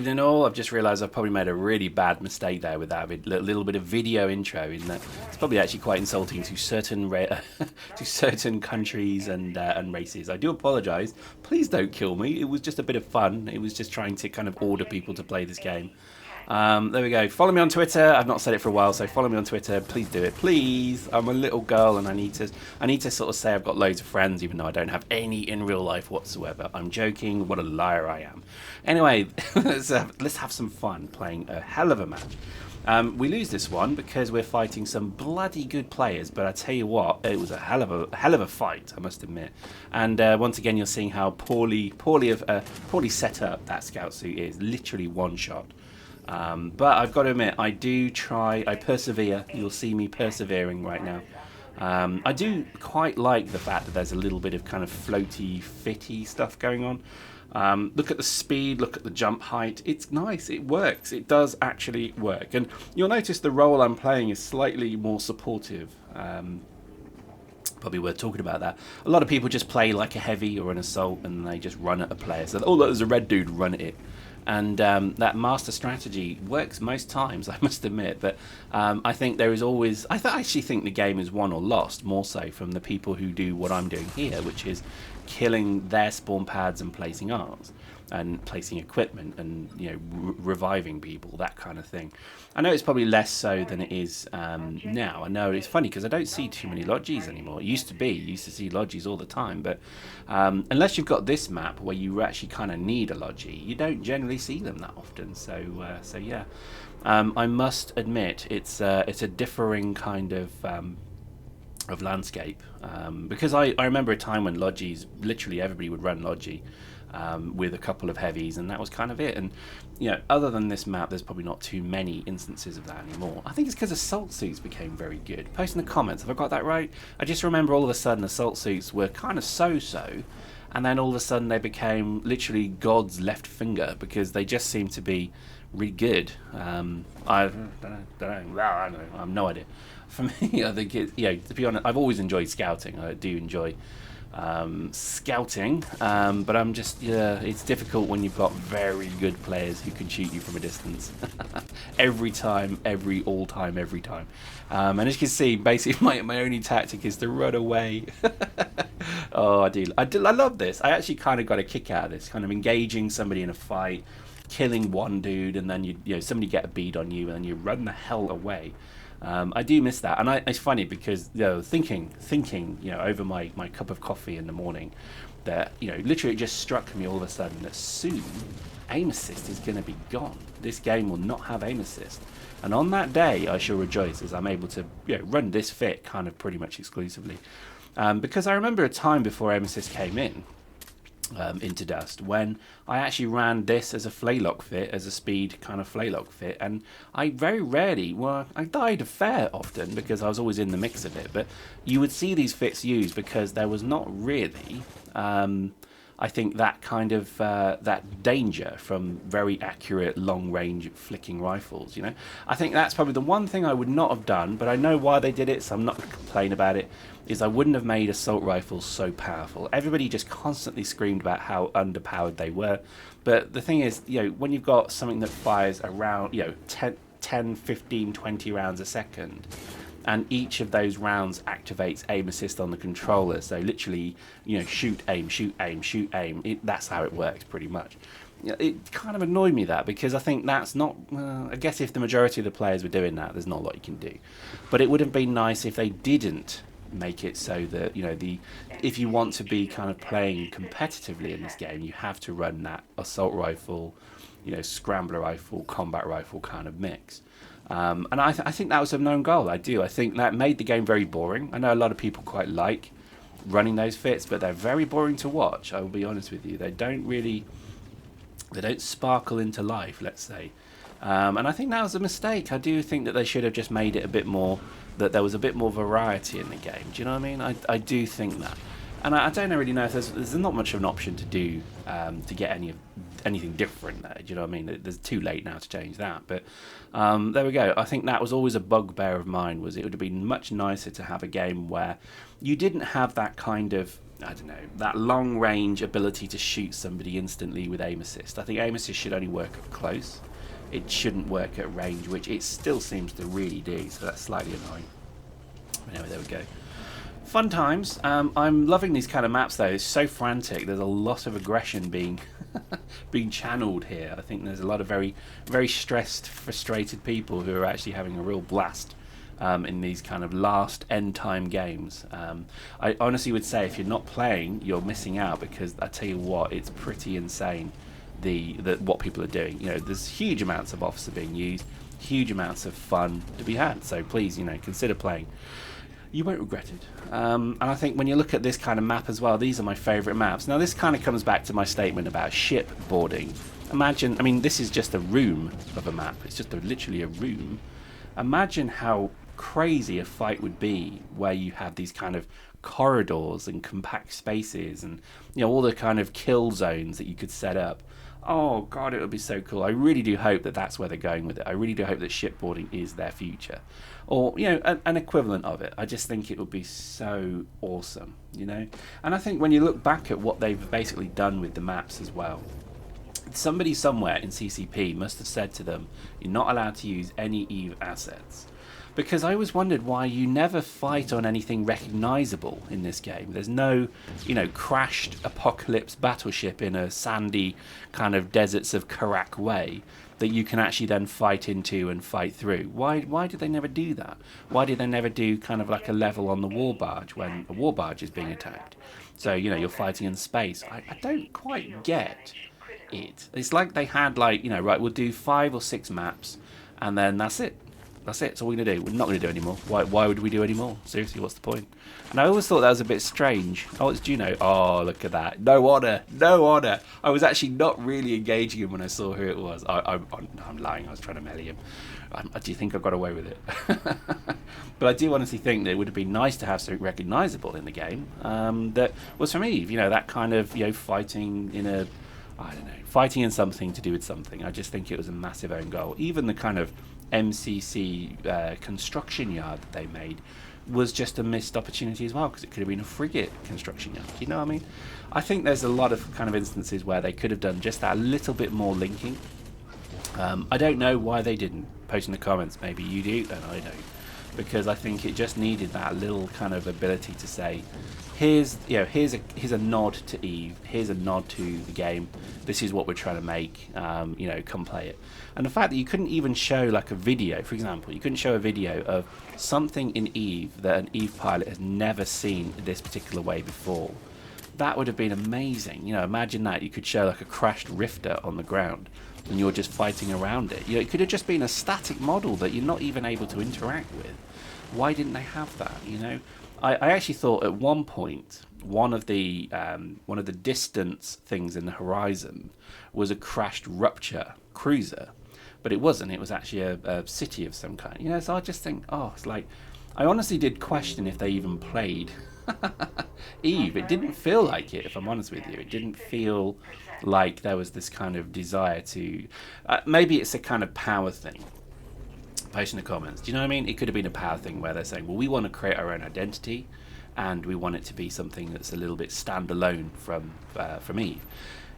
in all, I've just realised I've probably made a really bad mistake there with that little bit of video intro. In that, it's probably actually quite insulting to certain to certain countries and races. I do apologise. Please don't kill me. It was just a bit of fun. It was just trying to kind of order people to play this game. There we go. Follow me on Twitter. I've not said it for a while, so follow me on Twitter. Please do it. Please. I'm a little girl, and I need to sort of say I've got loads of friends, even though I don't have any in real life whatsoever. I'm joking. What a liar I am. Anyway, let's have some fun playing a hell of a match. We lose this one because we're fighting some bloody good players, but I tell you what, it was a hell of a fight, I must admit. And once again, you're seeing how poorly set up that scout suit is. Literally one shot. But I've got to admit, I persevere. You'll see me persevering right now. I do quite like the fact that there's a little bit of kind of floaty, fitty stuff going on. Look at the speed, look at the jump height. It's nice, it works, it does actually work. And you'll notice the role I'm playing is slightly more supportive. Probably worth talking about that. A lot of people just play like a heavy or an assault and they just run at a player. So, oh, look, there's a red dude, run at it. And that master strategy works most times, I must admit. But I think there is always... I actually think the game is won or lost, more so from the people who do what I'm doing here, which is killing their spawn pads and placing ours, and placing equipment and, you know, reviving people, that kind of thing. I know it's probably less so than it is now. I know it's funny because I don't see too many lodges anymore. It used to be. You used to see lodges all the time. But unless you've got this map where you actually kind of need a lodgy, you don't generally see them that often. So yeah. I must admit it's a differing kind of landscape. Because I remember a time when lodges, literally everybody would run lodgy. With a couple of heavies, and that was kind of it. And you know, other than this map, there's probably not too many instances of that anymore. I think it's because assault suits became very good. Post in the comments, have I got that right? I just remember all of a sudden assault suits were kind of so-so, and then all of a sudden they became literally God's left finger because they just seemed to be really good. I don't know. Well, I don't know. I have no idea. For me, I think to be honest, I've always enjoyed scouting. I do enjoy scouting, but I'm just it's difficult when you've got very good players who can shoot you from a distance every time. And as you can see, basically my only tactic is to run away. Oh, I love this. I actually kind of got a kick out of this, kind of engaging somebody in a fight, killing one dude, and then you somebody get a bead on you, and then you run the hell away. I do miss that, and it's funny because thinking over my cup of coffee in the morning, that literally it just struck me all of a sudden that soon aim assist is going to be gone. This game will not have aim assist, and on that day I shall rejoice as I'm able to run this fit kind of pretty much exclusively, because I remember a time before aim assist came into Dust when I actually ran this as a flaylock fit, as a speed kind of flaylock fit, and I very rarely, I died fair often because I was always in the mix of it, but you would see these fits used because there was not really I think that kind of that danger from very accurate long range flicking rifles. I think that's probably the one thing I would not have done, but I know why they did it, so I'm not going to complain about it, is I wouldn't have made assault rifles so powerful. Everybody just constantly screamed about how underpowered they were, but the thing is, when you've got something that fires around 10, 15, 20 rounds a second, and each of those rounds activates aim assist on the controller, so literally shoot, aim, shoot, aim, shoot, aim. That's how it works pretty much. It kind of annoyed me that, because I think that's not I guess if the majority of the players were doing that, there's not a lot you can do, but it would have been nice if they didn't make it so that if you want to be kind of playing competitively in this game, you have to run that assault rifle, scrambler rifle, combat rifle kind of mix. And I think that was a known goal. I think that made the game very boring. I know a lot of people quite like running those fits, but they're very boring to watch, I will be honest with you. They don't sparkle into life, let's say. And I think that was a mistake. I do think that they should have just made it a bit more, that there was a bit more variety in the game. Do you know what I mean? I do think that. And I don't really know if there's not much of an option to do to get anything different there. Do you know what I mean? There's too late now to change that. But there we go. I think that was always a bugbear of mine, was it would have been much nicer to have a game where you didn't have that kind of I don't know, that long range ability to shoot somebody instantly with aim assist. I think aim assist should only work up close. It shouldn't work at range, which it still seems to really do, so that's slightly annoying. Anyway, there we go. Fun times. I'm loving these kind of maps though. It's so frantic. There's a lot of aggression being being channeled here. I think there's a lot of very, very stressed, frustrated people who are actually having a real blast in these kind of last end time games. I honestly would say if you're not playing, you're missing out, because I tell you what, it's pretty insane the what people are doing. You know, there's huge amounts of officer being used, huge amounts of fun to be had. So please, you know, consider playing. You won't regret it. And I think when you look at this kind of map as well, these are my favourite maps. Now this kind of comes back to my statement about ship boarding. Imagine, I mean, this is just a room of a map. It's just literally a room. Imagine how crazy a fight would be where you have these kind of corridors and compact spaces and, you know, all the kind of kill zones that you could set up. Oh god, it would be so cool. I really do hope that that's where they're going with it. I really do hope that shipboarding is their future, or, you know, an equivalent of it. I just think it would be so awesome, you know. And I think when you look back at what they've basically done with the maps as well, somebody somewhere in CCP must have said to them, you're not allowed to use any EVE assets. Because I always wondered why you never fight on anything recognisable in this game. There's no, you know, crashed apocalypse battleship in a sandy kind of deserts of Karak way that you can actually then fight into and fight through. Why did they never do that? Why did they never do kind of like a level on the war barge when a war barge is being attacked? So, you know, you're fighting in space. I don't quite get it. It's like they had, like, you know, right, we'll do 5 or 6 maps and then that's it. That's it. That's all we're going to do. We're not going to do any more. Why would we do any more? Seriously, what's the point? And I always thought that was a bit strange. Oh, it's Juno. Oh, look at that. No honour. No honour. I was actually not really engaging him when I saw who it was. I'm lying. I was trying to melee him. Do you think I got away with it? But I do honestly think that it would have been nice to have something recognisable in the game that was from EVE. You know, that kind of, you know, fighting in a, I don't know, fighting in something to do with something. I just think it was a massive own goal. Even the kind of MCC construction yard that they made was just a missed opportunity as well, because it could have been a frigate construction yard. You know what I mean? I think there's a lot of kind of instances where they could have done just that little bit more linking. I don't know why they didn't. Post in the comments, maybe you do and I don't, because I think it just needed that little kind of ability to say, here's a nod to EVE, here's a nod to the game, this is what we're trying to make, you know, come play it. And the fact that you couldn't even show like a video, for example, you couldn't show a video of something in EVE that an EVE pilot has never seen this particular way before. That would have been amazing. You know, imagine that you could show like a crashed rifter on the ground and you're just fighting around it. You know, it could have just been a static model that you're not even able to interact with. Why didn't they have that? You know, I actually thought at one point one of the distance things in the horizon was a crashed Rupture cruiser, but it wasn't. It was actually a city of some kind. You know, so I just think, oh, it's like, I honestly did question if they even played EVE. It didn't feel like it, if I'm honest with you. It didn't feel like there was this kind of desire to, maybe it's a kind of power thing. Post in the comments. Do you know what I mean? It could have been a power thing where they're saying, well, we want to create our own identity and we want it to be something that's a little bit standalone from EVE.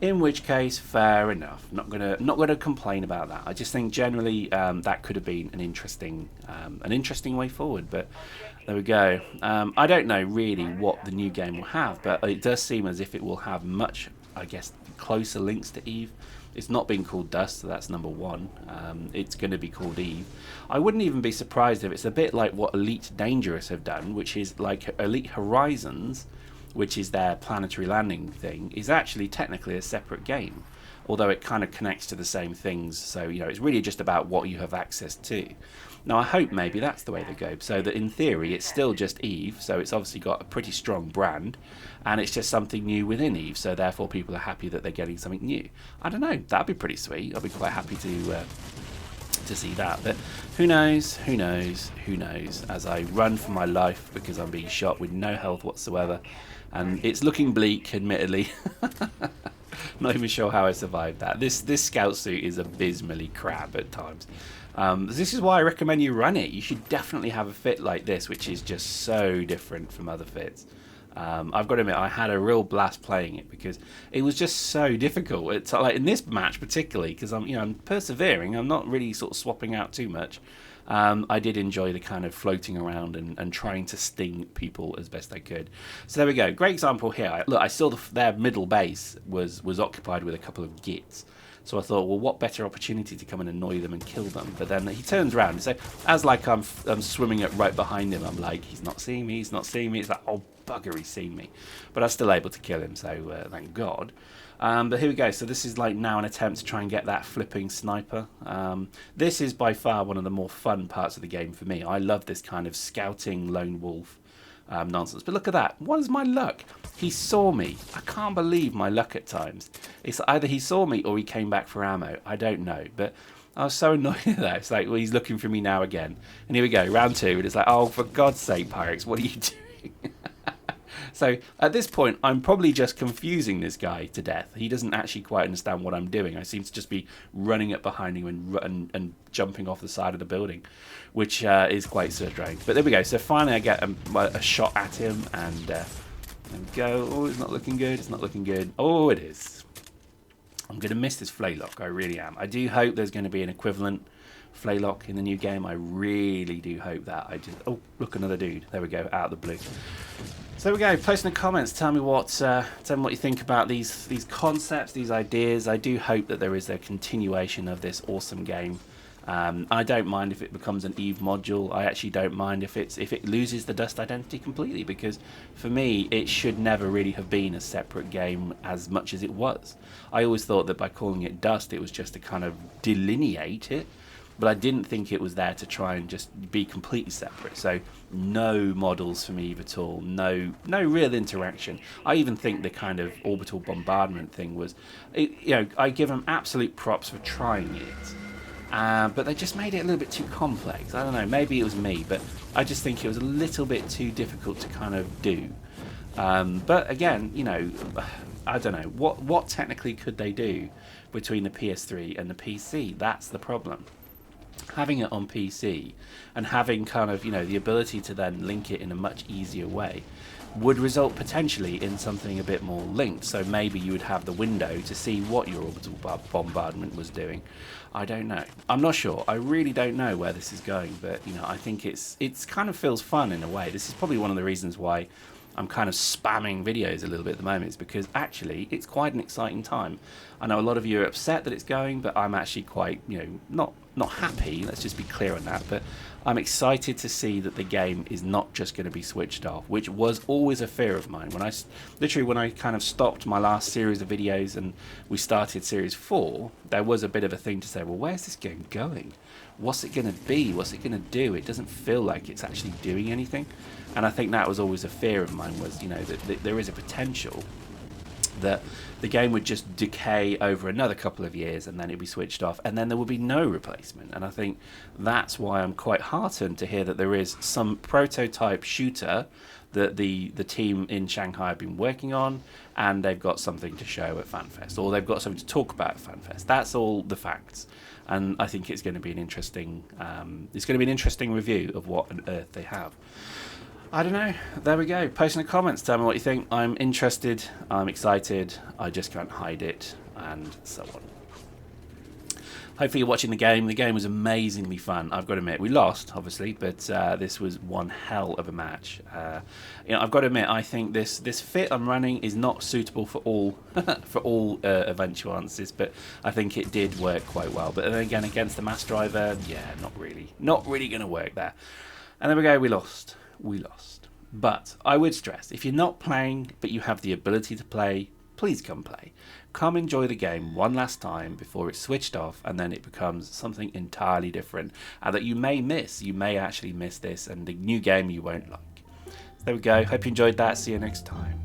In which case, fair enough. Not gonna complain about that. I just think generally that could have been an interesting way forward. But there we go. I don't know really what the new game will have, but it does seem as if it will have much, I guess, closer links to EVE. It's not being called Dust, so that's number one. It's going to be called EVE. I wouldn't even be surprised if it's a bit like what Elite Dangerous have done, which is like Elite Horizons, which is their planetary landing thing, is actually technically a separate game, although it kind of connects to the same things. So, you know, it's really just about what you have access to. Now, I hope maybe that's the way they go, so that in theory it's still just EVE, so it's obviously got a pretty strong brand, and it's just something new within EVE, so therefore people are happy that they're getting something new. I don't know, that'd be pretty sweet. I'd be quite happy to see that, but who knows, who knows, who knows, as I run for my life because I'm being shot with no health whatsoever, and it's looking bleak, admittedly. Not even sure how I survived that. This scout suit is abysmally crap at times. This is why I recommend you run it. You should definitely have a fit like this, which is just so different from other fits. I've got to admit, I had a real blast playing it because it was just so difficult. It's like in this match particularly, because I'm persevering. I'm not really sort of swapping out too much. I did enjoy the kind of floating around and trying to sting people as best I could. So there we go. Great example here. Look, I saw their middle base was occupied with a couple of gits. So I thought, well, what better opportunity to come and annoy them and kill them? But then he turns around. So as like I'm swimming up right behind him, I'm like, he's not seeing me. He's not seeing me. It's like, oh, bugger, he's seen me. But I was still able to kill him, so thank God. But here we go. So this is like now an attempt to try and get that flipping sniper. This is by far one of the more fun parts of the game for me. I love this kind of scouting lone wolf nonsense. But look at that. What is my luck? He saw me. I can't believe my luck at times. It's either he saw me or he came back for ammo. I don't know. But I was so annoyed at that. It's like, well, he's looking for me now again. And here we go, round 2. And it's like, oh, for God's sake, Pyrex, what are you doing? So at this point, I'm probably just confusing this guy to death. He doesn't actually quite understand what I'm doing. I seem to just be running up behind him and jumping off the side of the building, which is quite strange. But there we go. So finally I get a shot at him, and there we go. Oh, it's not looking good. It's not looking good. Oh, it is. I'm going to miss this flaylock. I really am. I do hope there's going to be an equivalent flaylock in the new game. I really do hope that. Oh, look, another dude. There we go, out of the blue. So there we go. Post in the comments. Tell me what you think about these concepts, these ideas. I do hope that there is a continuation of this awesome game. I don't mind if it becomes an EVE module. I actually don't mind if it loses the Dust identity completely, because for me it should never really have been a separate game as much as it was. I always thought that by calling it Dust it was just to kind of delineate it, but I didn't think it was there to try and just be completely separate. So no models from EVE at all, no real interaction. I even think the kind of orbital bombardment thing was, I give them absolute props for trying it. But they just made it a little bit too complex. I don't know, maybe it was me, but I just think it was a little bit too difficult to kind of do. But again, I don't know, what technically could they do between the PS3 and the PC? That's the problem. Having it on PC and having kind of, the ability to then link it in a much easier way would result potentially in something a bit more linked. So maybe you would have the window to see what your orbital bombardment was doing. I don't know. I'm not sure. I really don't know where this is going, but I think it's kind of feels fun in a way. This is probably one of the reasons why I'm kind of spamming videos a little bit at the moment. It's because actually it's quite an exciting time. I know a lot of you are upset that it's going, but I'm actually quite, not happy. Let's just be clear on that. But I'm excited to see that the game is not just going to be switched off, which was always a fear of mine. When I kind of stopped my last series of videos and we started series 4, there was a bit of a thing to say, well, where's this game going? What's it going to be? What's it going to do? It doesn't feel like it's actually doing anything. And I think that was always a fear of mine, was, that there is a potential that the game would just decay over another couple of years and then it'd be switched off and then there would be no replacement. And I think that's why I'm quite heartened to hear that there is some prototype shooter that the team in Shanghai have been working on, and they've got something to show at FanFest, or they've got something to talk about at FanFest. That's all the facts. And I think it's going to be an interesting review of what on earth they have. I don't know. There we go. Post in the comments. Tell me what you think. I'm interested. I'm excited. I just can't hide it, and so on. Hopefully you're watching the game. The game was amazingly fun. I've got to admit, we lost, obviously, but this was one hell of a match. I've got to admit, I think this fit I'm running is not suitable for all eventualities, but I think it did work quite well. But then again, against the mass driver, yeah, not really going to work there. And there we go. We lost. But I would stress, if you're not playing but you have the ability to play, please come play. Come enjoy the game one last time before it's switched off and then it becomes something entirely different and that you may miss. You may actually miss this and the new game you won't like. So there we go. Hope you enjoyed that. See you next time.